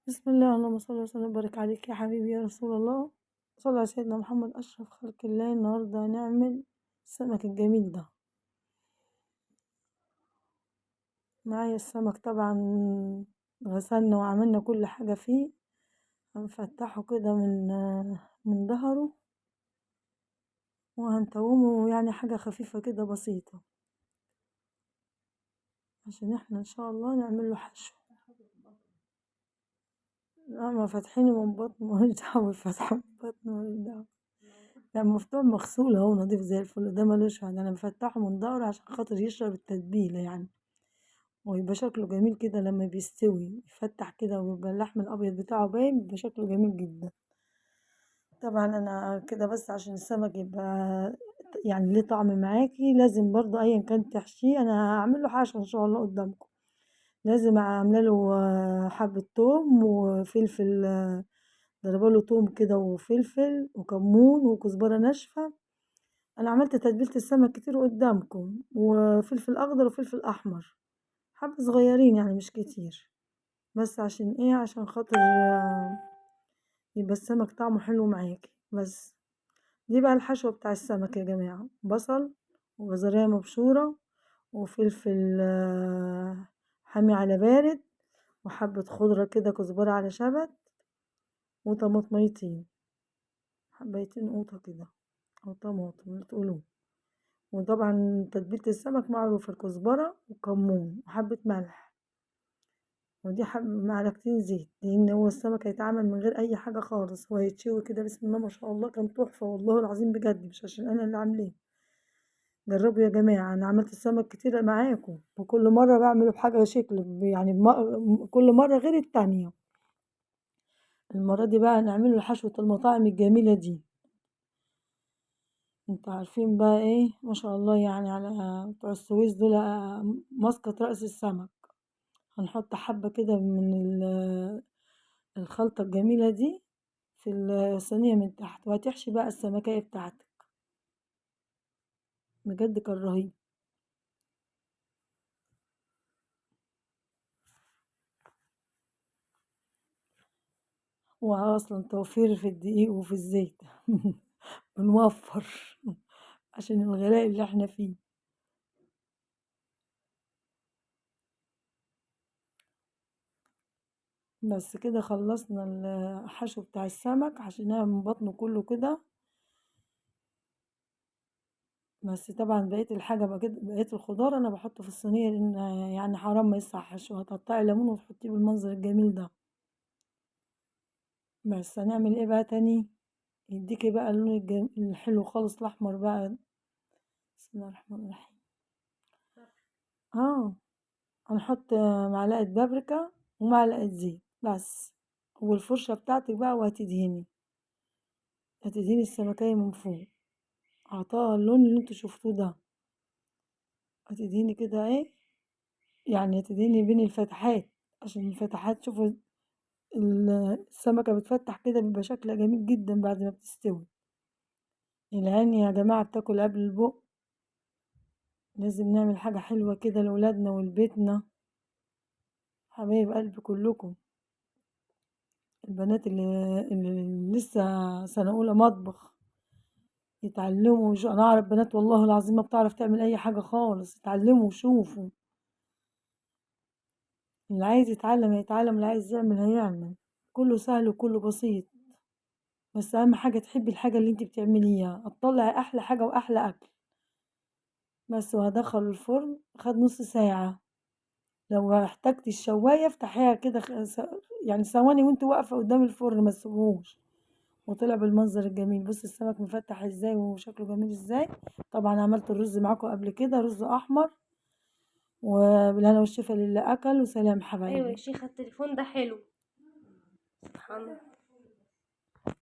بسم الله، اللهم صل وسلم وبارك عليك يا حبيبي يا رسول الله. صلى على سيدنا محمد أشرف خلق الله. النهاردة هنعمل السمك الجميل ده. معايا السمك طبعا، غسلنا وعملنا كل حاجة فيه. هنفتحه كده من ظهره، وهنتومه يعني حاجة خفيفة كده بسيطة، عشان احنا ان شاء الله نعمل له حشو. لا، ما فاتحينه من بطن ماليش دعوة بالفتحة من بطن، ماليش دعوة. لا، مفتوح مغسول اهو نضيف زي الفل، ده ملوش حاجة. انا بفتحه من ظهره عشان خاطر يشرب التتبيلة يعني، ويبقى شكله جميل كده لما بيستوي يفتح كده ويبقى اللحم الابيض بتاعه باين، بيبقى شكله جميل جدا. طبعا انا كده بس عشان السمك يبقى يعني ليه طعم معاكي، لازم برضو ايا كان تحشيه. انا هعمل له حشو ان شاء الله قدامكم. لازم اعمل له حبة توم وفلفل، ضربه له توم كده وفلفل وكمون وكزبرة ناشفة. انا عملت تتبيلة السمك كتير قدامكم، وفلفل اخضر وفلفل احمر، حبة صغيرين يعني مش كتير. بس عشان ايه؟ عشان خاطر يبقى السمك طعمه حلو معاكي بس. دي بقى الحشوة بتاع السمك يا جماعة: بصل وجزرية مبشورة وفلفل حامي على بارد، وحبة خضرة كده كزبرة على شبت، وطماطميتين، حبيتين قوطة كده أو طماطم اللي تقولوه. وطبعا تتبيلة السمك معروفة: الكزبرة وكمون وحبة ملح، ودي معلقتين زيت، لان هو السمك هيتعمل من غير اي حاجه خالص. هو هيتشوي كده بسم الله ما شاء الله، كان تحفه والله العظيم بجد، مش عشان انا اللي عاملاه. جربوا يا جماعه، انا عملت السمك كتير معاكم، وكل مره بعمله بحاجه شكل يعني كل مره غير التانية. المره دي بقى نعمله حشوه المطاعم الجميله دي. انتوا عارفين بقى ايه ما شاء الله يعني على بتوع السويس دول، مسقط رأس السمك. هنحط حبة كده من الخلطة الجميلة دي في الصينية من تحت، وهتحشي بقى السمكية بتاعتك. بجد كان رهيب. هو أصلا توفير في الدقيق وفي الزيت بنوفر عشان الغلاء اللي احنا فيه. بس كده خلصنا الحشو بتاع السمك، حشيناه من بطنه كله كده. بس طبعا بقية الحاجة بقى كده، بقية الخضار انا بحطه في الصينية، لان يعني حرام ما يصحش. وهتقطعي ليمون وتحطيه بالمنظر الجميل ده. بس هنعمل ايه بقى تاني يديكي بقى اللون الحلو خالص الاحمر بقى؟ بسم الله الرحمن الرحيم. اه، هنحط معلقة بابريكا ومعلقة زيت بس، والفرشة بتاعتك بقى، هتدهني السمكية من فوق، عطاها اللون اللي انتوا شفتوه ده. هتدهني كده ايه يعني، هتدهني بين الفتحات، عشان الفتحات شوفوا السمكة بتفتح كده، بيبقى شكلها جميل جدا بعد ما بتستوي. العين يا جماعة بتاكل قبل البق. لازم نعمل حاجة حلوة كده لولادنا ولبيتنا. حبايب قلبي كلكم، البنات اللي لسه سنة أولى مطبخ يتعلموا أنا أعرف بنات والله العظيم ما بتعرف تعمل أي حاجة خالص. يتعلموا وشوفوا، اللي عايز يتعلم هيتعلم، اللي عايز يعمل هيعمل. كله سهل وكله بسيط، بس أهم حاجة تحبي الحاجة اللي انتي بتعمليها، هتطلعي أحلى حاجة وأحلى أكل. بس وهدخل الفرن، خد نص ساعة. لو احتجتي الشواية افتحيها كده يعني ثواني وانت واقفة قدام الفرن، ما تسيبوهوش. وطلع بالمنظر الجميل. بص السمك مفتح ازاي وشكله جميل ازاي. طبعا عملت الرز معاكم قبل كده، رز احمر، وبالهنا والشفا للي اكل. وسلام ايوه يا حبايبي. شيخة، التليفون ده حلو. سبحان الله.